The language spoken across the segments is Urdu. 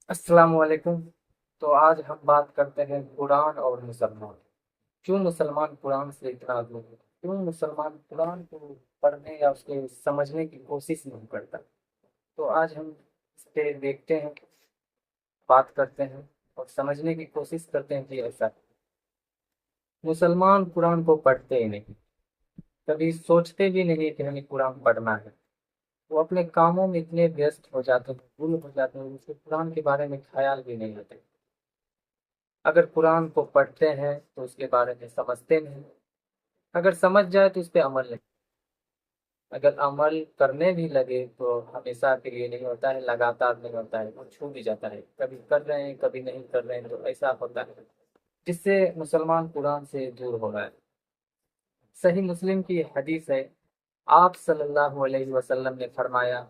السلام علیکم۔ تو آج ہم بات کرتے ہیں قرآن اور مسلمان۔ کیوں مسلمان قرآن سے اتنا دور ہے؟ کیوں مسلمان قرآن کو پڑھنے یا اس کے سمجھنے کی کوشش نہیں کرتا؟ تو آج ہم اس پہ دیکھتے ہیں، بات کرتے ہیں اور سمجھنے کی کوشش کرتے ہیں کہ ایسا ہے۔ مسلمان قرآن کو پڑھتے ہی نہیں، کبھی سوچتے بھی نہیں کہ ہمیں قرآن پڑھنا ہے۔ وہ اپنے کاموں میں اتنے ویست ہو جاتے ہیں، بھول ہو جاتے ہیں، ان کو قرآن کے بارے میں خیال بھی نہیں آتے۔ اگر قرآن کو پڑھتے ہیں تو اس کے بارے میں سمجھتے نہیں، اگر سمجھ جائے تو اس پہ عمل نہیں، اگر عمل کرنے بھی لگے تو ہمیشہ کے لیے نہیں ہوتا ہے، لگاتار نہیں ہوتا ہے، وہ چھو بھی جاتا ہے، کبھی کر رہے ہیں کبھی نہیں کر رہے ہیں، تو ایسا ہوتا ہے جس سے مسلمان قرآن سے دور ہو رہا ہے۔ صحیح مسلم کی حدیث ہے، آپ صلی اللہ علیہ وسلم نے فرمایا،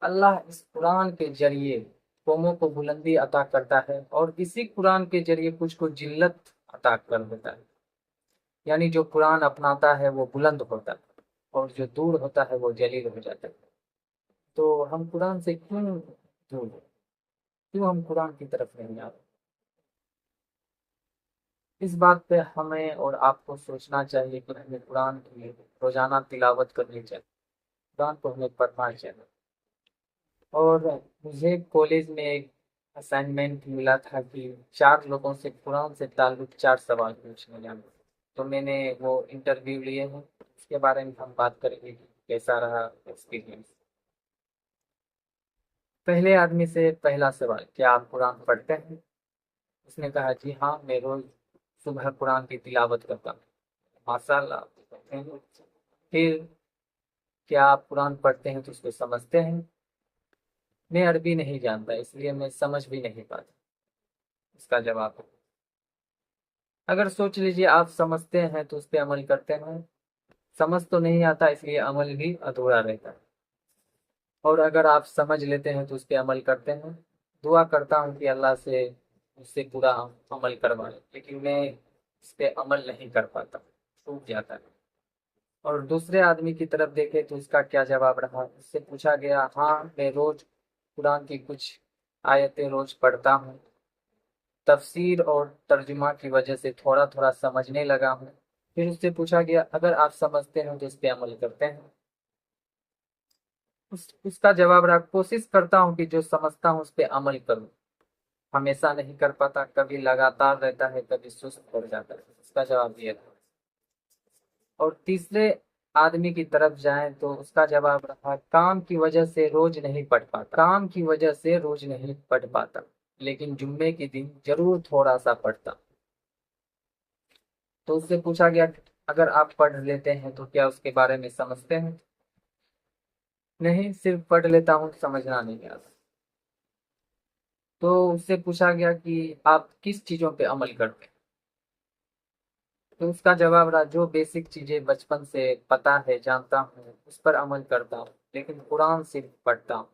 اللہ اس قرآن کے ذریعے قوموں کو بلندی عطا کرتا ہے اور اسی قرآن کے ذریعے کچھ کو ذلت عطا کر دیتا ہے۔ یعنی جو قرآن اپناتا ہے وہ بلند ہوتا ہے اور جو دور ہوتا ہے وہ ذلیل ہو جاتا ہے۔ تو ہم قرآن سے کیوں دور ہیں؟ کیوں ہم قرآن کی طرف نہیں آتے؟ اس بات پہ ہمیں اور آپ کو سوچنا چاہیے کہ ہمیں قرآن کی روزانہ تلاوت کرنی چاہیے، قرآن کو ہمیں پڑھنا چاہیے۔ اور مجھے کالج میں ایک اسائنمنٹ ملا تھا کہ 4 لوگوں سے قرآن سے تعلق 4 سوال پوچھنے جانا، تو میں نے وہ انٹرویو لیے ہیں، اس کے بارے میں ہم بات کریں گے کہ کیسا رہا ایکسپیرینس۔ پہلے آدمی سے پہلا سوال، کیا آپ قرآن پڑھتے ہیں؟ اس نے کہا جی ہاں، میں روز صبح قرآن کی تلاوت کرتا ہوں۔ ماشاء اللہ، آپ تو پڑھتے ہیں۔ پھر کیا آپ قرآن پڑھتے ہیں تو اس کو سمجھتے ہیں؟ میں عربی نہیں جانتا اس لیے میں سمجھ بھی نہیں پاتا، اس کا جواب ہے۔ اگر سوچ لیجیے آپ سمجھتے ہیں تو اس پہ عمل کرتے ہیں، سمجھ تو نہیں آتا اس لیے عمل بھی ادھورا رہتا ہے۔ اور اگر آپ سمجھ لیتے ہیں تو اس پہ عمل کرتے ہیں۔ دعا کرتا ہوں کہ اللہ سے مجھ سے پورا عمل کروائے، لیکن میں اس پہ عمل نہیں کر پاتا، چھوٹ جاتا ہے۔ اور دوسرے آدمی کی طرف دیکھے تو اس کا کیا جواب رہا؟ اس سے پوچھا گیا، ہاں میں روز قرآن کی کچھ آیتیں روز پڑھتا ہوں، تفسیر اور ترجمہ کی وجہ سے تھوڑا تھوڑا سمجھنے لگا ہوں۔ پھر اس سے پوچھا گیا، اگر آپ سمجھتے ہیں تو اس پہ عمل کرتے ہیں؟ اس کا جواب رہا، کوشش کرتا ہوں کہ جو سمجھتا ہوں اس پہ عمل کروں، ہمیشہ نہیں کر پاتا، کبھی لگاتار رہتا ہے کبھی سست پڑ جاتا ہے، اس کا جواب یہ تھا۔ اور تیسرے آدمی کی طرف جائیں تو اس کا جواب رہا، کام کی وجہ سے روز نہیں پڑھ پاتا، کام کی وجہ سے روز نہیں پڑھ پاتا، لیکن جمعے کے دن ضرور تھوڑا سا پڑھتا۔ تو اس سے پوچھا گیا، اگر آپ پڑھ لیتے ہیں تو کیا اس کے بارے میں سمجھتے ہیں؟ نہیں، صرف پڑھ لیتا ہوں، سمجھنا نہیں آتا۔ تو اس سے پوچھا گیا کہ آپ کس چیزوں پہ عمل کرتے ہیں؟ تو اس کا جواب رہا، جو بیسک چیزیں بچپن سے پتا ہے جانتا ہوں اس پر عمل کرتا ہوں، لیکن قرآن صرف پڑھتا ہوں۔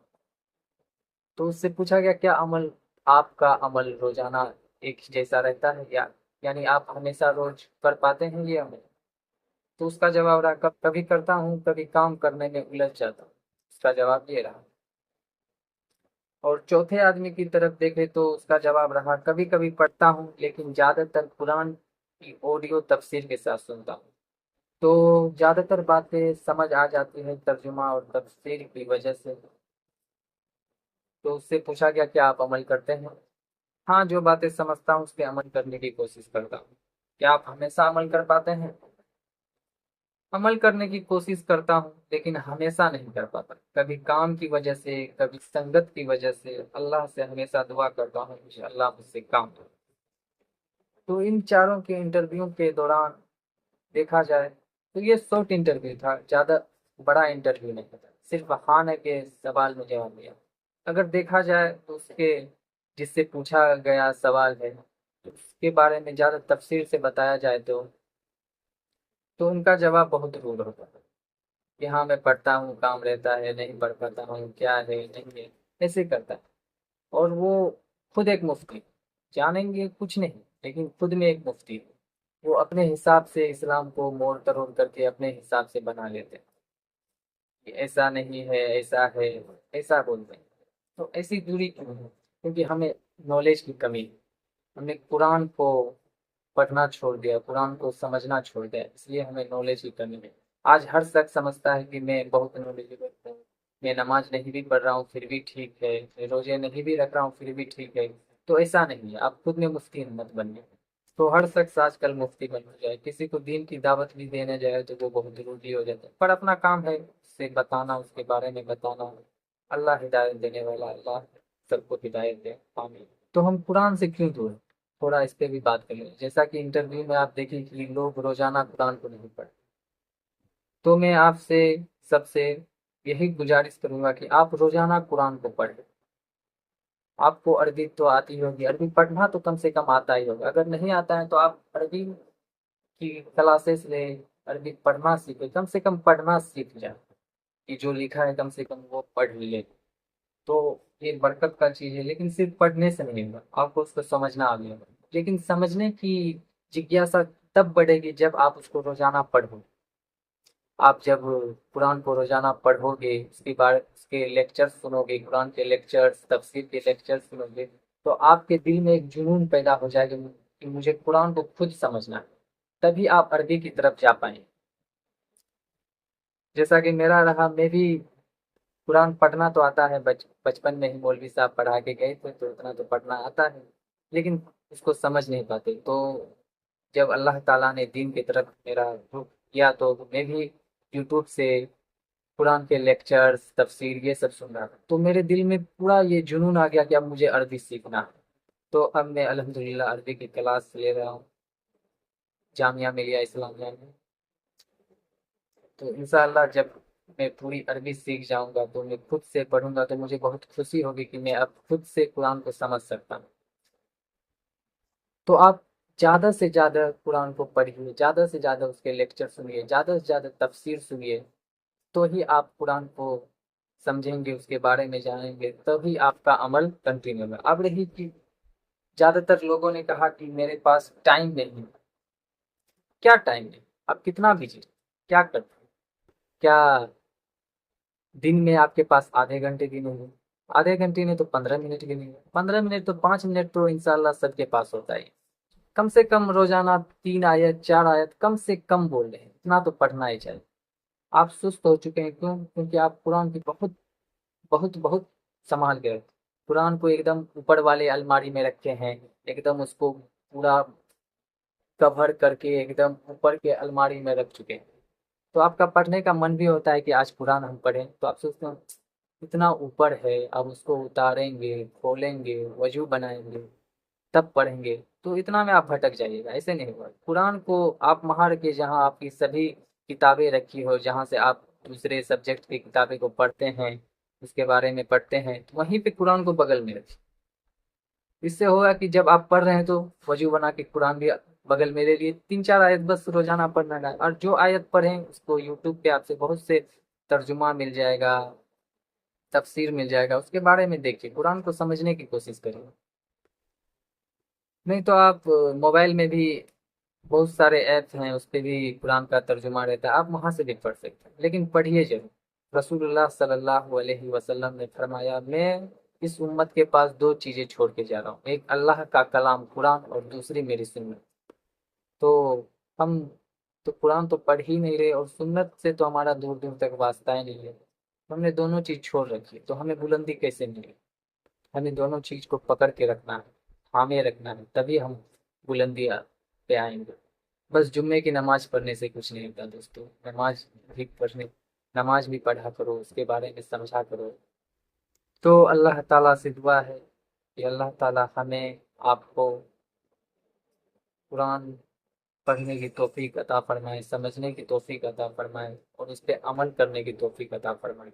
تو اس سے پوچھا گیا، کیا عمل آپ کا عمل روزانہ ایک جیسا رہتا ہے، یا یعنی آپ ہمیشہ روز کر پاتے ہیں یہ عمل؟ تو اس کا جواب رہا، کبھی کرتا ہوں کبھی کام کرنے میں الجھ جاتا ہوں، اس کا جواب یہ رہا۔ اور چوتھے آدمی کی طرف دیکھے تو اس کا جواب رہا، کبھی کبھی پڑھتا ہوں لیکن زیادہ تر قرآن کی آڈیو تفسیر کے ساتھ سنتا ہوں، تو زیادہ تر باتیں سمجھ آ جاتی ہیں ترجمہ اور تفسیر کی وجہ سے۔ تو اس سے پوچھا گیا، کیا آپ عمل کرتے ہیں؟ ہاں، جو باتیں سمجھتا ہوں اس پہ عمل کرنے کی کوشش کرتا ہوں۔ کیا آپ ہمیشہ عمل کر پاتے ہیں؟ عمل کرنے کی کوشش کرتا ہوں لیکن ہمیشہ نہیں کر پاتا، کبھی کام کی وجہ سے کبھی سنگت کی وجہ سے۔ اللہ سے ہمیشہ دعا کرتا ہوں کہ اللہ مجھ سے کام کرے۔ تو ان چاروں کے انٹرویو کے دوران دیکھا جائے تو یہ شارٹ انٹرویو تھا، زیادہ بڑا انٹرویو نہیں تھا، صرف ہاں نہ کے سوال میں جواب دیا۔ اگر دیکھا جائے تو اس کے جس سے پوچھا گیا سوال ہے تو اس کے بارے میں زیادہ تفصیل سے بتایا جائے تو ان کا جواب بہت رود ہوتا ہے کہ ہاں میں پڑھتا ہوں، کام رہتا ہے، نہیں پڑھ پاتا ہوں، کیا ہے نہیں ہے، ایسے کرتا ہے۔ اور وہ خود ایک مفتی، جانیں گے کچھ نہیں لیکن خود میں ایک مفتی ہے، وہ اپنے حساب سے اسلام کو موڑ تروڑ کر کے اپنے حساب سے بنا لیتے ہیں کہ ایسا نہیں ہے، ایسا ہے، ایسا بولتے ہیں۔ تو ایسی دوری کیوں ہے؟ کیونکہ ہمیں نالج کی کمی ہے، ہم نے قرآن کو پڑھنا چھوڑ دیا، قرآن کو سمجھنا چھوڑ دیا، اس لیے ہمیں نالج کی کمی ہے۔ آج ہر شخص سمجھتا ہے کہ میں بہت نالجبل ہوں، میں نماز نہیں بھی پڑھ رہا ہوں پھر بھی ٹھیک ہے، میں روزے نہیں بھی رکھ رہا ہوں پھر بھی ٹھیک ہے۔ تو ایسا نہیں ہے، آپ خود میں مفتی مت بنیے۔ تو ہر شخص آج کل مفتی بن ہو جائے، کسی کو دین کی دعوت بھی دینے جائے تو وہ بہت ضروری ہو جاتا ہے، پر اپنا کام ہے اس سے بتانا، اس کے بارے میں بتانا۔ اللہ ہدایت دینے والا، اللہ سب کو ہدایت دے، آمین۔ تو ہم قرآن سے کیوں دور ہیں؟ تھوڑا اس پہ بھی بات کر لیں۔ جیسا کہ انٹرویو میں آپ دیکھیں کہ لوگ روزانہ قرآن کو نہیں پڑھتے، تو میں آپ سے سب سے یہی گزارش کروں گا کہ آپ روزانہ قرآن کو پڑھیں۔ آپ کو عربی تو آتی ہوگی، عربی پڑھنا تو کم سے کم آتا ہی ہوگا، اگر نہیں آتا ہے تو آپ عربی کی کلاسز لیں، عربی پڑھنا سیکھیں، کم سے کم پڑھنا سیکھ جائیں کہ جو لکھا ہے کم سے کم وہ پڑھ لے، تو یہ برکت کا چیز ہے۔ لیکن صرف پڑھنے سے نہیں ہوگا، آپ کو اس کو سمجھنا آ گیا، لیکن سمجھنے کی جگیاسا تب بڑھے گی جب آپ اس کو روزانہ پڑھو۔ آپ جب قرآن کو روزانہ پڑھو گے، اس کے بعد اس کے لیکچر سنو گے، قرآن کے لیکچرز، تفسیر کے لیکچر سنو گے، تو آپ کے دل میں ایک جنون پیدا ہو جائے گا کہ مجھے قرآن کو خود سمجھنا ہے، تبھی آپ عربی کی طرف جا پائیں۔ جیسا کہ میرا رہا، میں بھی قرآن پڑھنا تو آتا ہے، بچپن میں ہی مولوی صاحب پڑھا کے گئے تھے تو اتنا تو پڑھنا آتا ہے، لیکن اس کو سمجھ نہیں پاتے۔ تو جب اللہ تعالیٰ نے دین کی طرف میرا رخ کیا تو میں بھی یوٹیوب سے قرآن کے لیکچرز، تفسیر، یہ سب سن رہا تھا، تو میرے دل میں پورا یہ جنون آ گیا کہ اب مجھے عربی سیکھنا ہے۔ تو اب میں الحمدللہ عربی کی کلاس لے رہا ہوں جامعہ ملیہ اسلامیہ میں۔ تو انشاءاللہ جب میں پوری عربی سیکھ جاؤں گا تو میں خود سے پڑھوں گا تو مجھے بہت خوشی ہوگی کہ میں اب خود سے قرآن کو سمجھ سکتا ہوں۔ تو آپ زیادہ سے زیادہ قرآن کو پڑھیے، زیادہ سے زیادہ اس کے لیکچر سنیے، زیادہ سے زیادہ تفسیر سنیے، تو ہی آپ قرآن کو سمجھیں گے، اس کے بارے میں جانیں گے، تبھی آپ کا عمل کنٹینیو ہوگا۔ اب رہی کہ زیادہ تر لوگوں نے کہا کہ میرے پاس ٹائم نہیں ہے۔ کیا ٹائم نہیں؟ آپ کتنا بزی، کیا کرتے ہیں؟ کیا دن میں آپ کے پاس آدھے گھنٹے بھی نہیں ہے؟ آدھے گھنٹے میں تو 15 منٹ بھی نہیں ہے، 15 منٹ تو 5 منٹ تو انشاءاللہ سب کے پاس ہوتا ہے۔ کم سے کم روزانہ 3 آیت 4 آیت کم سے کم بول رہے ہیں، اتنا تو پڑھنا ہی چاہیے۔ آپ سست ہو چکے ہیں، کیوں؟ کیونکہ آپ قرآن کی بہت بہت بہت سنبھال کے رکھتے ہیں، قرآن کو ایک دم اوپر والے الماری میں رکھے ہیں، ایک دم اس کو پورا کور کر کے ایک دم اوپر کے الماری میں رکھ چکے ہیں۔ تو آپ کا پڑھنے کا من بھی ہوتا ہے کہ آج قرآن ہم پڑھیں، تو آپ سوچتے ہیں اتنا اوپر ہے، اب اس کو اتاریں گے، کھولیں گے، وضو بنائیں گے، تب پڑھیں گے، تو اتنا میں آپ بھٹک جائیے گا، ایسے نہیں ہوگا۔ قرآن کو آپ وہاں رکھیے جہاں آپ کی سبھی کتابیں رکھی ہو، جہاں سے آپ دوسرے سبجیکٹ کی کتابیں کو پڑھتے ہیں، اس کے بارے میں پڑھتے ہیں، تو وہیں پہ قرآن کو بغل میں رکھیے۔ اس سے ہوگا کہ جب آپ پڑھ رہے ہیں تو وضو بنا کے قرآن بھی بغل میں لے لیے، 3 4 آیت بس روزانہ پڑھنا ہے، اور جو آیت پڑھیں اس کو یوٹیوب پہ آپ سے بہت سے ترجمہ مل جائے گا، تفسیر مل جائے گا، اس کے بارے میں دیکھیے، قرآن کو سمجھنے کی کوشش کریے۔ نہیں تو آپ موبائل میں بھی بہت سارے ایپس ہیں، اس پہ بھی قرآن کا ترجمہ رہتا ہے، آپ وہاں سے بھی پڑھ سکتے ہیں، لیکن پڑھیے ضرور۔ رسول اللہ صلی اللہ علیہ وسلم نے فرمایا، میں اس امت کے پاس 2 چیزیں چھوڑ کے جا رہا ہوں، ایک اللہ کا کلام قرآن، اور دوسری میری سنت۔ تو ہم تو قرآن تو پڑھ ہی نہیں رہے، اور سنت سے تو ہمارا دور دور تک واسطہ ہی نہیں ہے، ہم نے دونوں چیز چھوڑ رکھی ہے، تو ہمیں بلندی کیسے ملے؟ ہمیں دونوں چیز کو پکڑ کے رکھنا ہے، تھامے رکھنا ہے، تبھی ہم بلندی پہ آئیں گے۔ بس جمعے کی نماز پڑھنے سے کچھ نہیں ہوتا دوستو، نماز بھی پڑھا کرو، اس کے بارے میں سمجھا کرو۔ تو اللہ تعالیٰ سے دعا ہے کہ اللہ تعالیٰ ہمیں، آپ کو قرآن پڑھنے کی توفیق عطا فرمائے، سمجھنے کی توفیق عطا فرمائے، اور اس پہ عمل کرنے کی توفیق عطا فرمائے۔